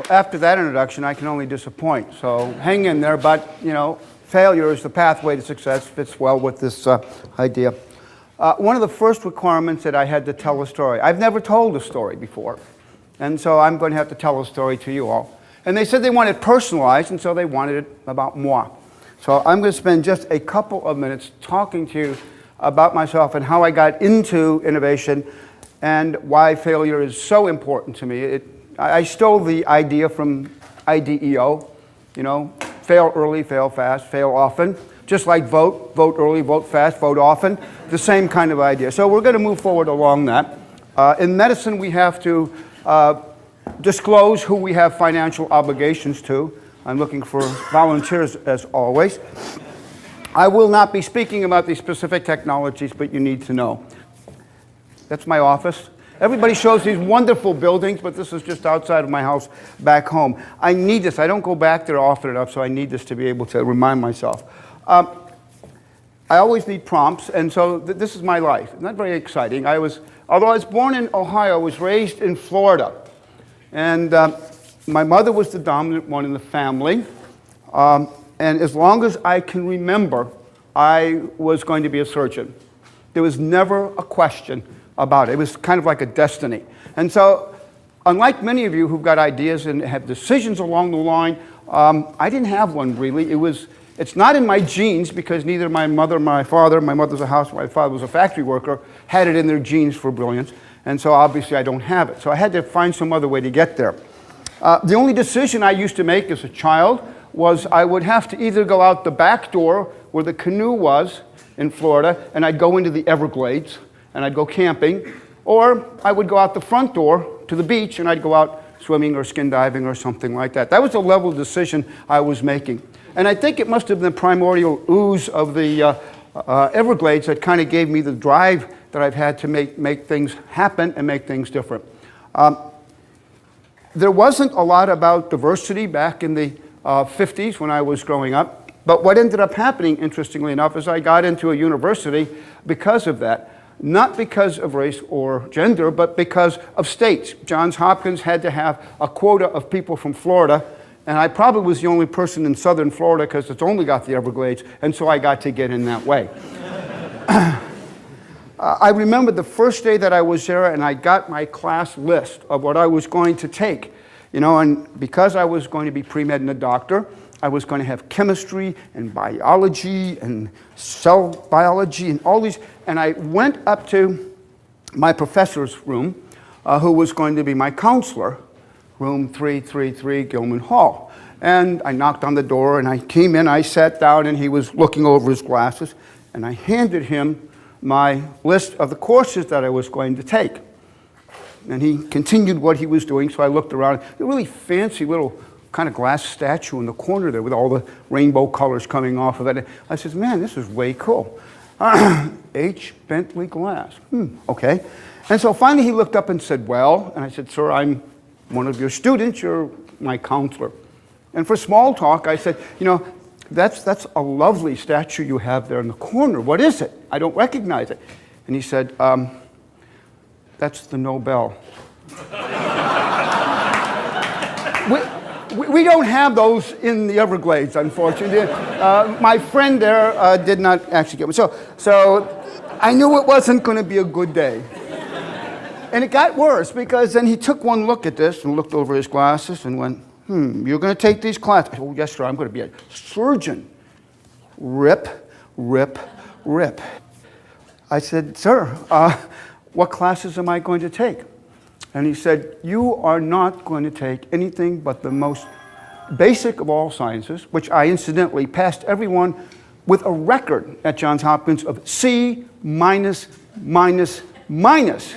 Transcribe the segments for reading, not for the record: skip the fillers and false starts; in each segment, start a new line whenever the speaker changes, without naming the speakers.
After that introduction, I can only disappoint. So hang in there, but, failure is the pathway to success, fits well with this idea. One of the first requirements that I had to tell a story. I've never told a story before, and so I'm going to have to tell a story to you all. And they said they wanted it personalized, and so they wanted it about moi. So I'm going to spend just a couple of minutes talking to you about myself and how I got into innovation and why failure is so important to me. I stole the idea from IDEO, fail early, fail fast, fail often. Just like vote early, vote fast, vote often. The same kind of idea. So we're going to move forward along that. In medicine, we have to disclose who we have financial obligations to. I'm looking for volunteers as always. I will not be speaking about these specific technologies, but you need to know. That's my office. Everybody shows these wonderful buildings, but this is just outside of my house back home. I need this. I don't go back there often enough, so I need this to be able to remind myself. I always need prompts, and so this is my life. Not very exciting. Although I was born in Ohio, I was raised in Florida. And my mother was the dominant one in the family. And as long as I can remember, I was going to be a surgeon. There was never a question about it. It was kind of like a destiny. And so, unlike many of you who've got ideas and have decisions along the line, I didn't have one really. It's not in my genes because neither my mother, my father, my mother's a housewife, my father was a factory worker, had it in their genes for brilliance. And so obviously I don't have it. So I had to find some other way to get there. The only decision I used to make as a child was I would have to either go out the back door where the canoe was in Florida, and I'd go into the Everglades, and I'd go camping, or I would go out the front door to the beach, and I'd go out swimming or skin diving or something like that. That was the level of decision I was making. And I think it must have been the primordial ooze of the Everglades that kind of gave me the drive that I've had to make things happen and make things different. There wasn't a lot about diversity back in the 50s when I was growing up, but what ended up happening, interestingly enough, is I got into a university because of that. Not because of race or gender, but because of states. Johns Hopkins had to have a quota of people from Florida, and I probably was the only person in southern Florida because it's only got the Everglades, and so I got to get in that way. I remember the first day that I was there, and I got my class list of what I was going to take. And because I was going to be pre-med and a doctor, I was going to have chemistry and biology and cell biology and all these. And I went up to my professor's room, who was going to be my counselor, room 333, Gilman Hall. And I knocked on the door, and I came in, I sat down, and he was looking over his glasses, and I handed him my list of the courses that I was going to take. And he continued what he was doing, so I looked around. A really fancy little kind of glass statue in the corner there with all the rainbow colors coming off of it. I said, man, this is way cool. H. Bentley Glass. Okay. And so finally he looked up and said, well, and I said, sir, I'm one of your students. You're my counselor. And for small talk, I said, that's a lovely statue you have there in the corner. What is it? I don't recognize it. And he said, that's the Nobel. We don't have those in the Everglades, unfortunately. My friend there did not actually get one. So I knew it wasn't going to be a good day. And it got worse because then he took one look at this and looked over his glasses and went, you're going to take these classes? Oh, yes, sir, I'm going to be a surgeon. Rip, rip, rip. I said, sir, what classes am I going to take? And he said, you are not going to take anything but the most basic of all sciences, which I incidentally passed everyone with a record at Johns Hopkins of C minus, minus, minus,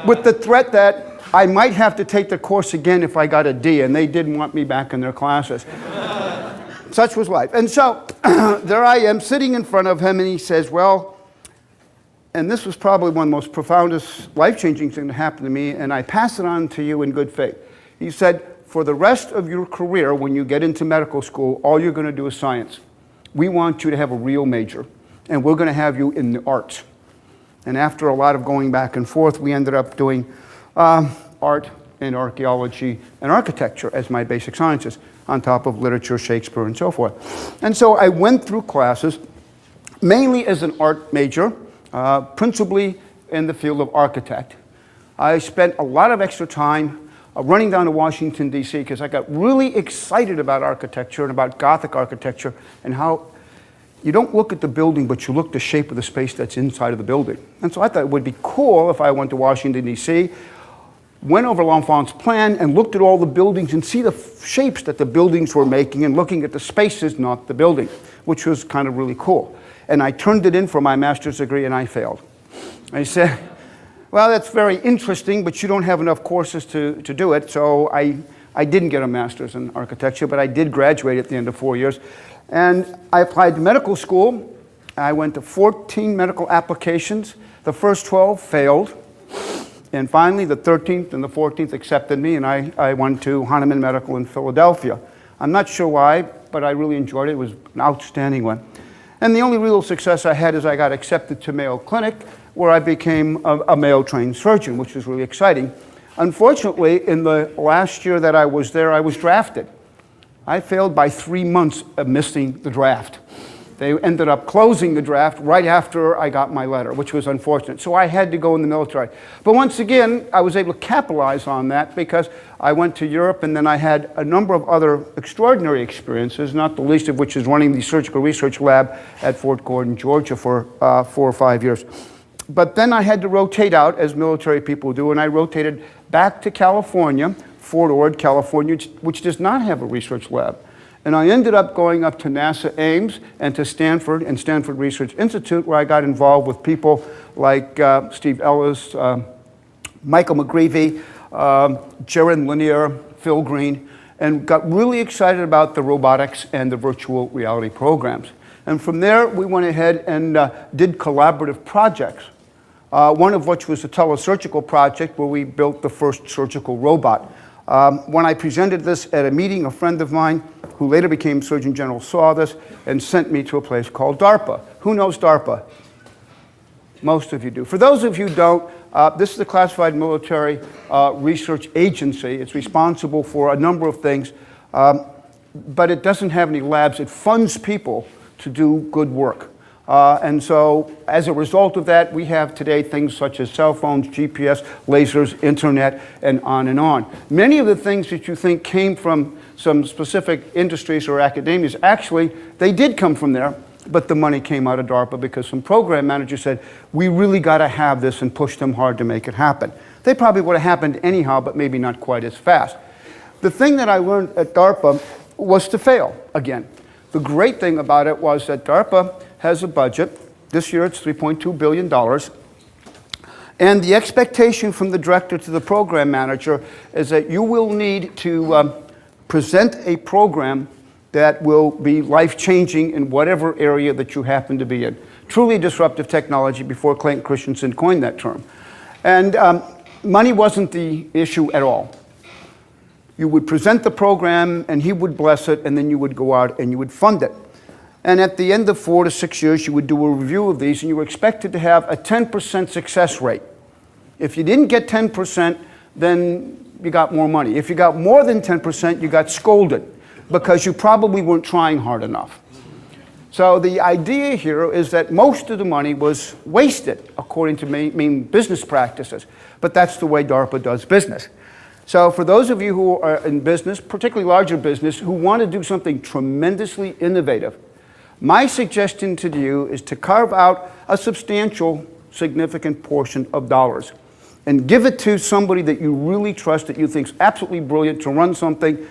with the threat that I might have to take the course again if I got a D, and they didn't want me back in their classes. Such was life. And so there I am sitting in front of him, and he says, well, and this was probably one of the most profoundest, life-changing things that happened to me, and I pass it on to you in good faith. He said, for the rest of your career, when you get into medical school, all you're going to do is science. We want you to have a real major, and we're going to have you in the arts. And after a lot of going back and forth, we ended up doing art in archaeology and architecture as my basic sciences, on top of literature, Shakespeare, and so forth. And so I went through classes, mainly as an art major, principally in the field of architect. I spent a lot of extra time running down to Washington, D.C., because I got really excited about architecture and about Gothic architecture and how you don't look at the building, but you look at the shape of the space that's inside of the building. And so I thought it would be cool if I went to Washington, D.C., went over L'Enfant's plan and looked at all the buildings and see the shapes that the buildings were making and looking at the spaces, not the building, which was kind of really cool. And I turned it in for my master's degree and I failed. I said, well, that's very interesting, but you don't have enough courses to do it. So I didn't get a master's in architecture, but I did graduate at the end of 4 years. And I applied to medical school. I went to 14 medical applications. The first 12 failed. And finally, the 13th and the 14th accepted me, and I went to Hahnemann Medical in Philadelphia. I'm not sure why, but I really enjoyed it. It was an outstanding one. And the only real success I had is I got accepted to Mayo Clinic, where I became a Mayo-trained surgeon, which was really exciting. Unfortunately, in the last year that I was there, I was drafted. I failed by 3 months of missing the draft. They ended up closing the draft right after I got my letter, which was unfortunate. So I had to go in the military. But once again, I was able to capitalize on that because I went to Europe, and then I had a number of other extraordinary experiences, not the least of which is running the surgical research lab at Fort Gordon, Georgia for 4 or 5 years. But then I had to rotate out, as military people do, and I rotated back to California, Fort Ord, California, which does not have a research lab. And I ended up going up to NASA Ames and to Stanford and Stanford Research Institute, where I got involved with people like Steve Ellis, Michael McGreevy, Jaron Lanier, Phil Green, and got really excited about the robotics and the virtual reality programs. And from there, we went ahead and did collaborative projects, one of which was a telesurgical project where we built the first surgical robot. When I presented this at a meeting, a friend of mine who later became Surgeon General saw this and sent me to a place called DARPA. Who knows DARPA? Most of you do. For those of you who don't, this is a classified military research agency. It's responsible for a number of things, but it doesn't have any labs. It funds people to do good work. And so as a result of that, we have today things such as cell phones, GPS, lasers, internet, and on and on. Many of the things that you think came from some specific industries or academias, actually, they did come from there, but the money came out of DARPA because some program managers said, we really got to have this, and pushed them hard to make it happen. They probably would have happened anyhow, but maybe not quite as fast. The thing that I learned at DARPA was to fail again. The great thing about it was that DARPA has a budget. This year it's $3.2 billion. And the expectation from the director to the program manager is that you will need to present a program that will be life-changing in whatever area that you happen to be in. Truly disruptive technology before Clayton Christensen coined that term. And money wasn't the issue at all. You would present the program, and he would bless it, and then you would go out and you would fund it. And at the end of 4 to 6 years, you would do a review of these, and you were expected to have a 10% success rate. If you didn't get 10%, then you got more money. If you got more than 10%, you got scolded because you probably weren't trying hard enough. So the idea here is that most of the money was wasted, according to main business practices. But that's the way DARPA does business. So for those of you who are in business, particularly larger business, who want to do something tremendously innovative, my suggestion to you is to carve out a substantial, significant portion of dollars and give it to somebody that you really trust, that you think is absolutely brilliant to run something,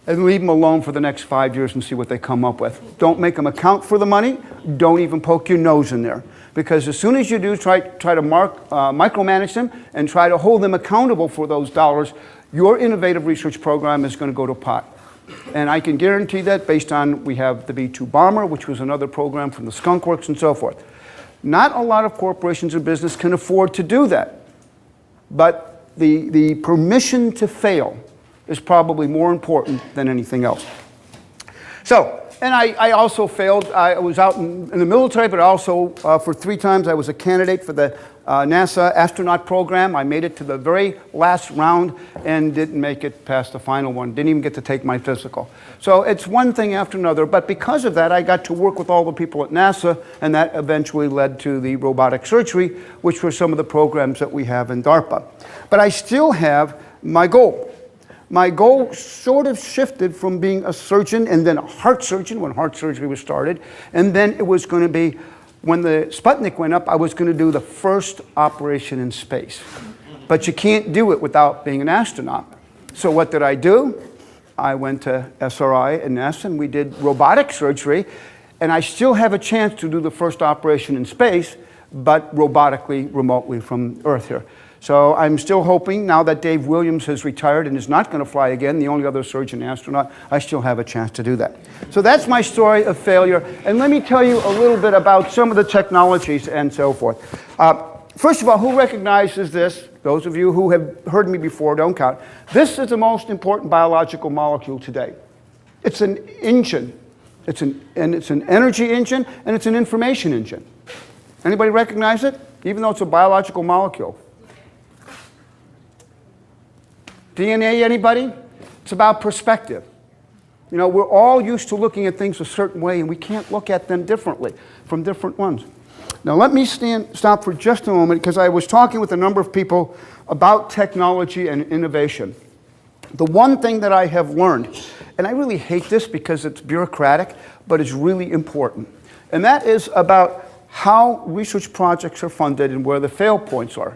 and leave them alone for the next 5 years and see what they come up with. Don't make them account for the money. Don't even poke your nose in there. Because as soon as you do try to micromanage them and try to hold them accountable for those dollars, your innovative research program is going to go to pot. And I can guarantee that based on, we have the B-2 bomber, which was another program from the Skunk Works and so forth. Not a lot of corporations or business can afford to do that. But the permission to fail is probably more important than anything else. So And I also failed. I was out in the military, but also for 3 times I was a candidate for the NASA astronaut program. I made it to the very last round and didn't make it past the final one. Didn't even get to take my physical. So it's one thing after another. But because of that, I got to work with all the people at NASA, and that eventually led to the robotic surgery, which were some of the programs that we have in DARPA. But I still have my goal. My goal sort of shifted from being a surgeon and then a heart surgeon when heart surgery was started. And then it was going to be, when the Sputnik went up, I was going to do the first operation in space. But you can't do it without being an astronaut. So what did I do? I went to SRI and NASA, and we did robotic surgery. And I still have a chance to do the first operation in space, but robotically, remotely from Earth here. So I'm still hoping, now that Dave Williams has retired and is not going to fly again, the only other surgeon astronaut, I still have a chance to do that. So that's my story of failure. And let me tell you a little bit about some of the technologies and so forth. First of all, who recognizes this? Those of you who have heard me before, don't count. This is the most important biological molecule today. It's an engine. It's an energy engine, and it's an information engine. Anybody recognize it? Even though it's a biological molecule. DNA, anybody? It's about perspective. You know, we're all used to looking at things a certain way, and we can't look at them differently from different ones. Now, let me stop for just a moment, because I was talking with a number of people about technology and innovation. The one thing that I have learned, and I really hate this because it's bureaucratic, but it's really important, and that is about how research projects are funded and where the fail points are.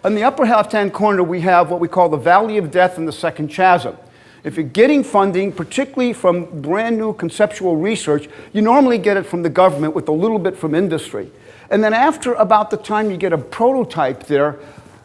In the upper left-hand corner, we have what we call the valley of death and the second chasm. If you're getting funding, particularly from brand new conceptual research, you normally get it from the government with a little bit from industry. And then after about the time you get a prototype there,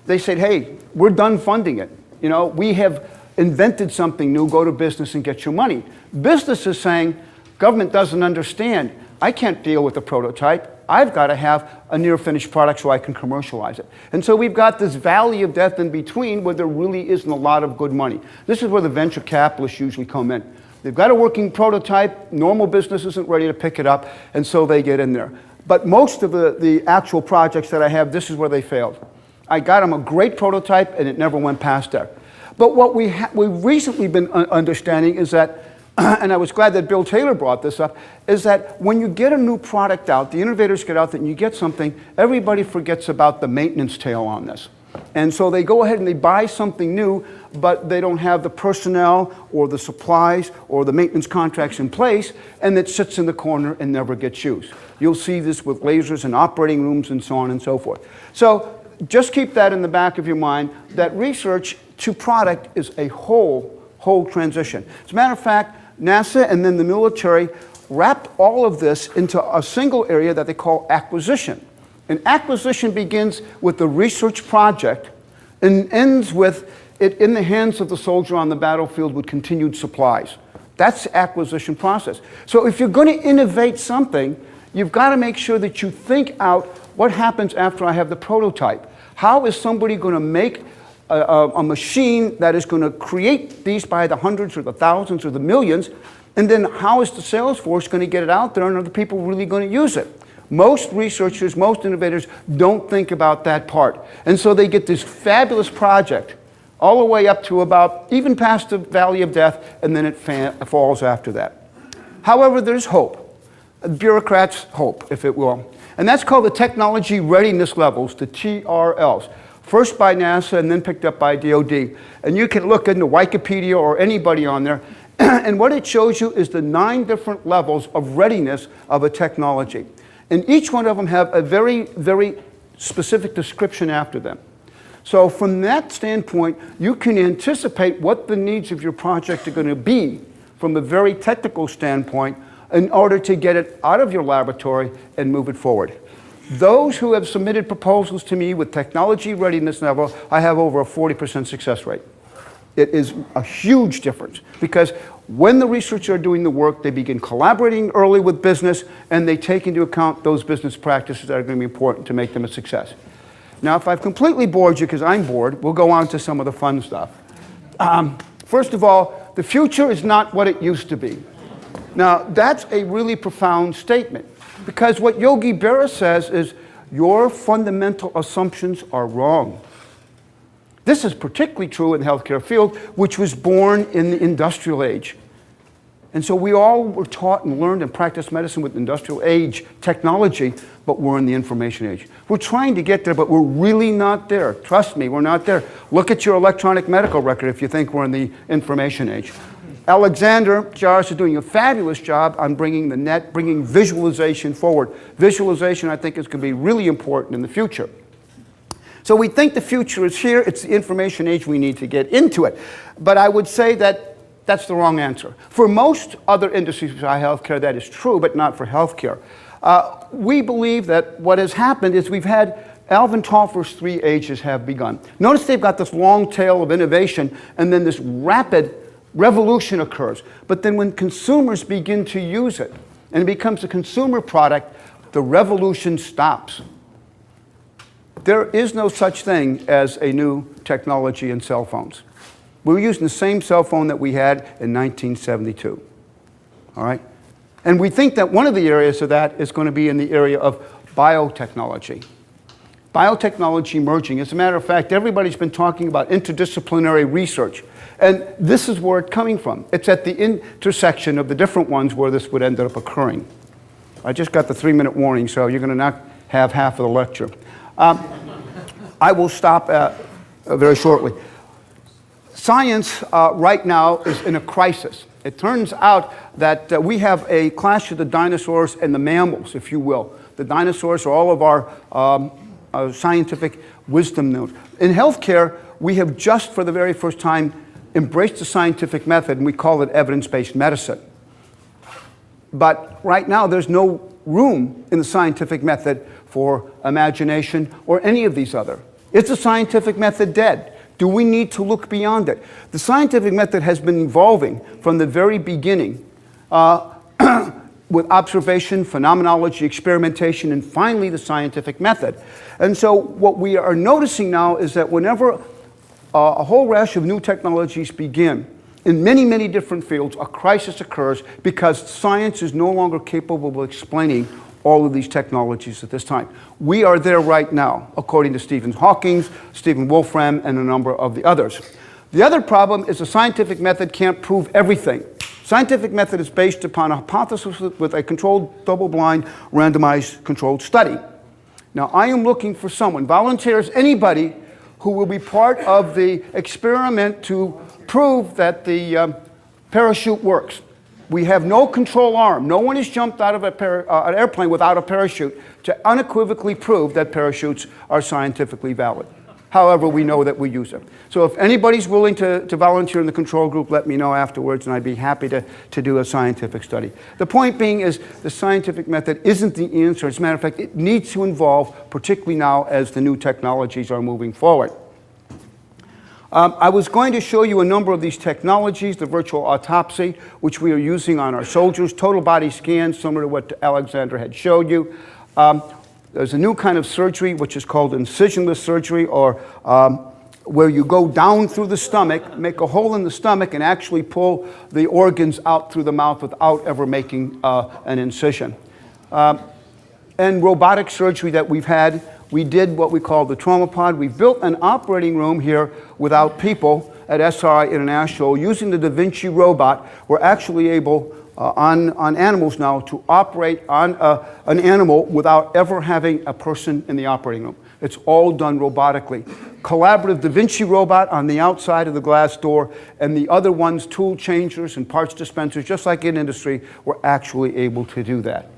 they say, hey, we're done funding it. You know, we have invented something new, go to business and get your money. Business is saying, government doesn't understand. I can't deal with a prototype. I've got to have a near-finished product so I can commercialize it. And so we've got this valley of death in between where there really isn't a lot of good money. This is where the venture capitalists usually come in. They've got a working prototype, normal business isn't ready to pick it up, and so they get in there. But most of the actual projects that I have, this is where they failed. I got them a great prototype, and it never went past there. But what we've recently been understanding is that, and I was glad that Bill Taylor brought this up, is that when you get a new product out, the innovators get out there and you get something, everybody forgets about the maintenance tail on this. And so they go ahead and they buy something new, but they don't have the personnel or the supplies or the maintenance contracts in place, and it sits in the corner and never gets used. You'll see this with lasers and operating rooms and so on and so forth. So just keep that in the back of your mind, that research to product is a whole transition. As a matter of fact, NASA and then the military wrapped all of this into a single area that they call acquisition. And acquisition begins with the research project and ends with it in the hands of the soldier on the battlefield with continued supplies. That's the acquisition process. So if you're going to innovate something, you've got to make sure that you think out what happens after I have the prototype. How is somebody going to make a machine that is going to create these by the hundreds or the thousands or the millions, and then how is the sales force going to get it out there, and are the people really going to use it? Most researchers, most innovators don't think about that part. And so they get this fabulous project all the way up to about, even past the valley of death, and then it falls after that. However, there's hope. Bureaucrats' hope, if it will. And that's called the technology readiness levels, the TRLs. First by NASA and then picked up by DOD. And you can look into Wikipedia or anybody on there, and what it shows you is the 9 different levels of readiness of a technology. And each one of them have a very, very specific description after them. So from that standpoint, you can anticipate what the needs of your project are going to be from a very technical standpoint in order to get it out of your laboratory and move it forward. Those who have submitted proposals to me with technology readiness level, I have over a 40% success rate. It is a huge difference because when the researchers are doing the work, they begin collaborating early with business and they take into account those business practices that are going to be important to make them a success. Now, if I've completely bored you, because I'm bored, we'll go on to some of the fun stuff. First of all, the future is not what it used to be. Now, that's a really profound statement, because what Yogi Berra says is your fundamental assumptions are wrong. This is particularly true in the healthcare field, which was born in the industrial age. And so we all were taught and learned and practiced medicine with industrial age technology, but we're in the information age. We're trying to get there, but we're really not there. Trust me, we're not there. Look at your electronic medical record if you think we're in the information age. Alexander Jarvis is doing a fabulous job on bringing visualization forward. Visualization, I think, is going to be really important in the future. So we think the future is here. It's the information age. We need to get into it. But I would say that that's the wrong answer. For most other industries besides healthcare, that is true, but not for healthcare. We believe that what has happened is we've had Alvin Toffler's 3 ages have begun. Notice they've got this long tail of innovation, and then this rapid revolution occurs. But then when consumers begin to use it, and it becomes a consumer product, the revolution stops. There is no such thing as a new technology in cell phones. We were using the same cell phone that we had in 1972, all right? And we think that one of the areas of that is going to be in the area of biotechnology. Biotechnology merging. As a matter of fact, everybody's been talking about interdisciplinary research. And this is where it's coming from. It's at the intersection of the different ones where this would end up occurring. I just got the 3-minute warning, so you're going to not have half of the lecture. I will stop very shortly. Science right now is in a crisis. It turns out that we have a clash of the dinosaurs and the mammals, if you will. The dinosaurs are all of our scientific wisdom nodes. In healthcare, we have just for the very first time embraced the scientific method, and we call it evidence-based medicine. But right now, there's no room in the scientific method for imagination or any of these other. Is the scientific method dead? Do we need to look beyond it? The scientific method has been evolving from the very beginning with observation, phenomenology, experimentation, and finally the scientific method. And so what we are noticing now is that whenever a whole rash of new technologies begin, in many, many different fields, a crisis occurs because science is no longer capable of explaining all of these technologies at this time. We are there right now, according to Stephen Hopkins, Stephen Wolfram, and a number of the others. The other problem is the scientific method can't prove everything. Scientific method is based upon a hypothesis with a controlled, double-blind, randomized controlled study. Now, I am looking for someone, volunteers, anybody who will be part of the experiment to prove that the parachute works. We have no control arm. No one has jumped out of an airplane without a parachute to unequivocally prove that parachutes are scientifically valid. However, we know that we use them. So if anybody's willing to volunteer in the control group, let me know afterwards, and I'd be happy to do a scientific study. The point being is the scientific method isn't the answer. As a matter of fact, it needs to evolve, particularly now as the new technologies are moving forward. I was going to show you a number of these technologies, the virtual autopsy, which we are using on our soldiers, total body scans, similar to what Alexander had showed you. There's a new kind of surgery, which is called incisionless surgery, or where you go down through the stomach, make a hole in the stomach, and actually pull the organs out through the mouth without ever making an incision. And robotic surgery that we've had, we did what we call the trauma pod. We built an operating room here without people at SRI International. Using the Da Vinci robot, we're actually able, on animals now, to operate on an animal without ever having a person in the operating room. It's all done robotically. Collaborative Da Vinci robot on the outside of the glass door, and the other ones, tool changers and parts dispensers, just like in industry, we're actually able to do that.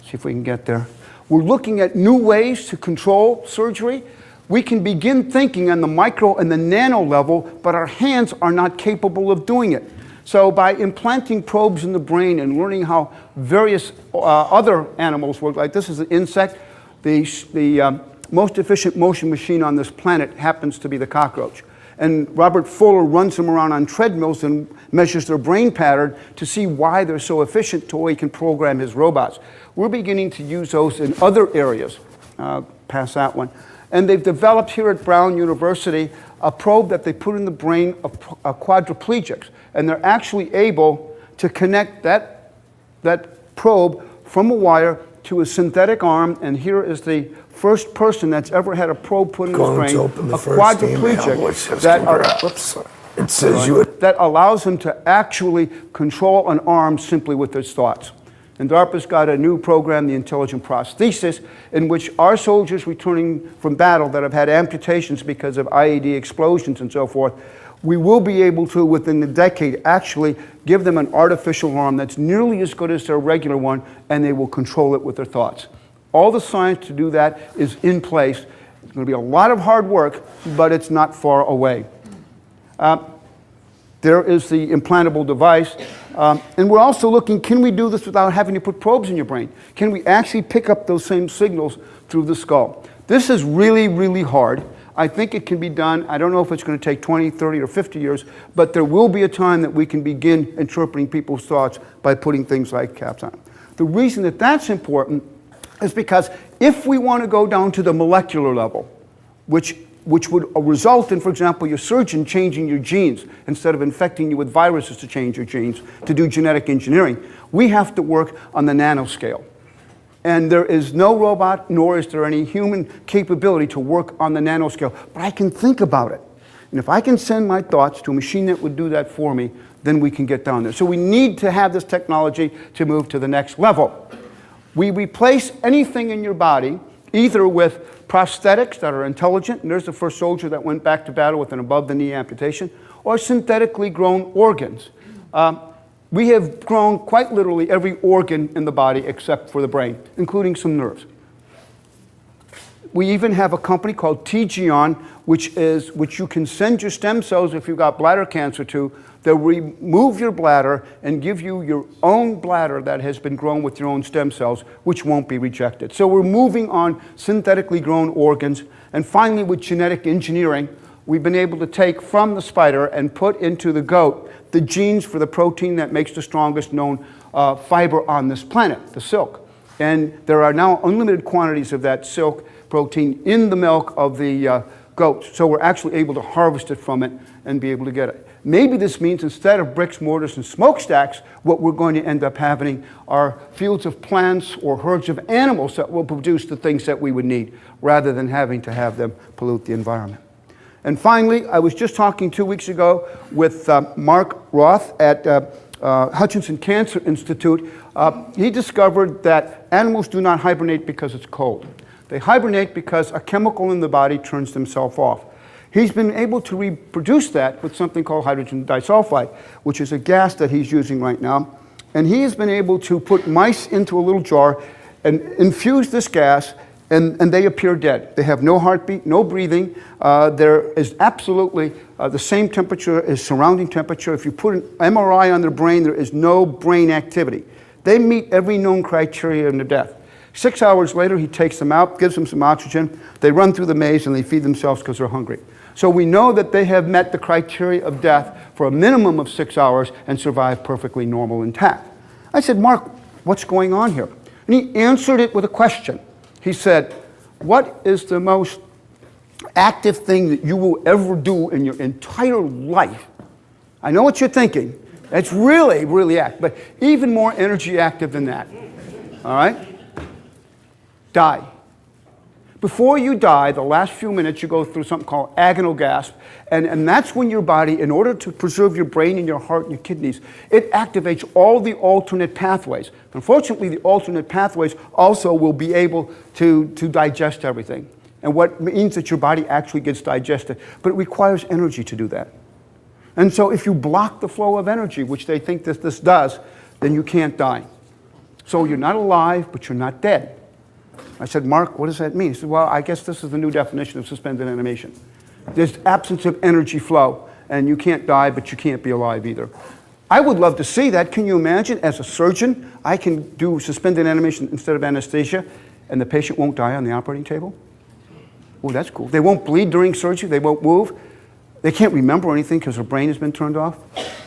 See if we can get there. We're looking at new ways to control surgery. We can begin thinking on the micro and the nano level, but our hands are not capable of doing it. So by implanting probes in the brain and learning how various other animals work, like this is an insect, the most efficient motion machine on this planet happens to be the cockroach. And Robert Fuller runs them around on treadmills and measures their brain pattern to see why they're so efficient to where he can program his robots. We're beginning to use those in other areas. Pass that one. And they've developed here at Brown University a probe that they put in the brain of quadriplegics, and they're actually able to connect that probe from a wire to a synthetic arm, and here is the first person that's ever had a probe put in his brain, a quadriplegic that allows him to actually control an arm simply with his thoughts. And DARPA's got a new program, the Intelligent Prosthesis, in which our soldiers returning from battle that have had amputations because of IED explosions and so forth, we will be able to, within the decade, actually give them an artificial arm that's nearly as good as their regular one, and they will control it with their thoughts. All the science to do that is in place. It's going to be a lot of hard work, but it's not far away. There is the implantable device. And we're also looking, can we do this without having to put probes in your brain? Can we actually pick up those same signals through the skull? This is really, really hard. I think it can be done. I don't know if it's going to take 20, 30, or 50 years, but there will be a time that we can begin interpreting people's thoughts by putting things like caps on. The reason that that's important is because if we want to go down to the molecular level, which would result in, for example, your surgeon changing your genes instead of infecting you with viruses to change your genes, to do genetic engineering, we have to work on the nanoscale. And there is no robot, nor is there any human capability to work on the nanoscale. But I can think about it. And if I can send my thoughts to a machine that would do that for me, then we can get down there. So we need to have this technology to move to the next level. We replace anything in your body either with prosthetics that are intelligent, and there's the first soldier that went back to battle with an above-the-knee amputation, or synthetically grown organs. We have grown quite literally every organ in the body except for the brain, including some nerves. We even have a company called TGON, which you can send your stem cells if you've got bladder cancer to. They'll remove your bladder and give you your own bladder that has been grown with your own stem cells, which won't be rejected. So we're moving on synthetically grown organs. And finally, with genetic engineering, we've been able to take from the spider and put into the goat the genes for the protein that makes the strongest known fiber on this planet, the silk. And there are now unlimited quantities of that silk protein in the milk of the goat. So we're actually able to harvest it from it and be able to get it. Maybe this means instead of bricks, mortars, and smokestacks, what we're going to end up having are fields of plants or herds of animals that will produce the things that we would need, rather than having to have them pollute the environment. And finally, I was just talking 2 weeks ago with Mark Roth at Hutchinson Cancer Institute. He discovered that animals do not hibernate because it's cold. They hibernate because a chemical in the body turns themselves off. He's been able to reproduce that with something called hydrogen disulfide, which is a gas that he's using right now. And he has been able to put mice into a little jar and infuse this gas, and they appear dead. They have no heartbeat, no breathing. There is absolutely the same temperature as surrounding temperature. If you put an MRI on their brain, there is no brain activity. They meet every known criteria in their death. 6 hours later, he takes them out, gives them some oxygen. They run through the maze, and they feed themselves because they're hungry. So we know that they have met the criteria of death for a minimum of 6 hours and survived perfectly normal intact. I said, Mark, what's going on here? And he answered it with a question. He said, what is the most active thing that you will ever do in your entire life? I know what you're thinking. It's really, really active, but even more energy active than that. All right? Die. Before you die, the last few minutes, you go through something called agonal gasp, and that's when your body, in order to preserve your brain and your heart and your kidneys, it activates all the alternate pathways. Unfortunately, the alternate pathways also will be able to digest everything, and what means that your body actually gets digested, but it requires energy to do that. And so if you block the flow of energy, which they think that this does, then you can't die. So you're not alive, but you're not dead. I said, Mark, what does that mean? He said, well, I guess this is the new definition of suspended animation. There's absence of energy flow, and you can't die, but you can't be alive either. I would love to see that. Can you imagine, as a surgeon, I can do suspended animation instead of anesthesia, and the patient won't die on the operating table? Oh, that's cool. They won't bleed during surgery. They won't move. They can't remember anything because their brain has been turned off.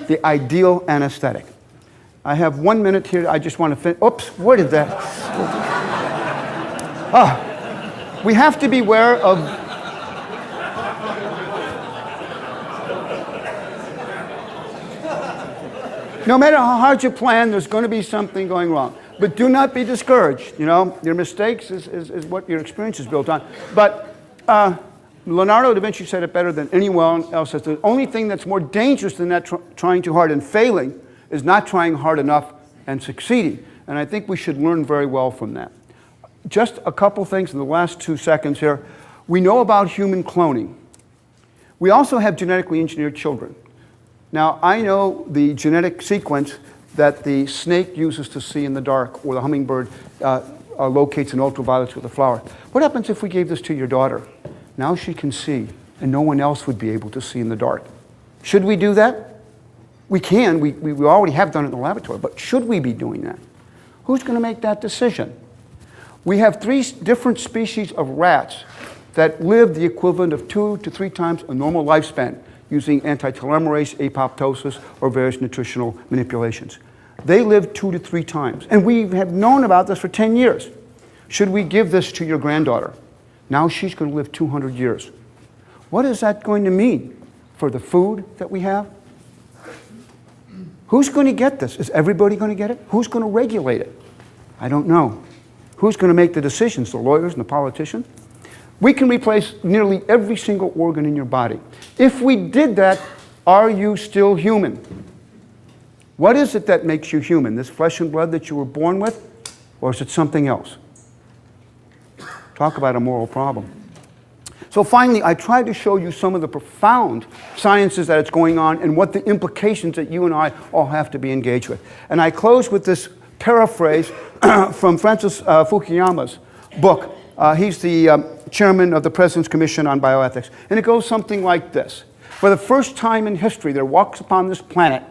The ideal anesthetic. I have 1 minute here. I just want to finish. Oops, what is that? We have to beware of... No matter how hard you plan, there's going to be something going wrong. But do not be discouraged. You know, your mistakes is what your experience is built on. But Leonardo da Vinci said it better than anyone else has. The only thing that's more dangerous than that trying too hard and failing is not trying hard enough and succeeding. And I think we should learn very well from that. Just a couple things in the last 2 seconds here. We know about human cloning. We also have genetically engineered children. Now, I know the genetic sequence that the snake uses to see in the dark, or the hummingbird locates in ultraviolets with a flower. What happens if we gave this to your daughter? Now she can see, and no one else would be able to see in the dark. Should we do that? We can. We already have done it in the laboratory, but should we be doing that? Who's going to make that decision? We have 3 different species of rats that live the equivalent of 2 to 3 times a normal lifespan using anti-telomerase, apoptosis, or various nutritional manipulations. They live 2 to 3 times. And we have known about this for 10 years. Should we give this to your granddaughter? Now she's going to live 200 years. What is that going to mean for the food that we have? Who's going to get this? Is everybody going to get it? Who's going to regulate it? I don't know. Who's going to make the decisions? The lawyers and the politicians? We can replace nearly every single organ in your body. If we did that, are you still human? What is it that makes you human? This flesh and blood that you were born with? Or is it something else? Talk about a moral problem. So finally, I tried to show you some of the profound sciences that it's going on and what the implications that you and I all have to be engaged with. And I close with this paraphrase from Francis Fukuyama's book. He's the chairman of the President's Commission on Bioethics. And it goes something like this. For the first time in history, there walks upon this planet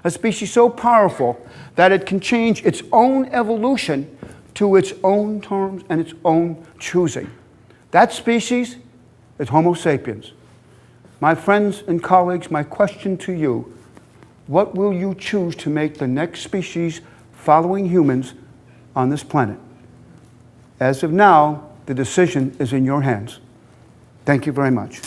a species so powerful that it can change its own evolution to its own terms and its own choosing. That species is Homo sapiens. My friends and colleagues, my question to you, what will you choose to make the next species following humans on this planet? As of now, the decision is in your hands. Thank you very much.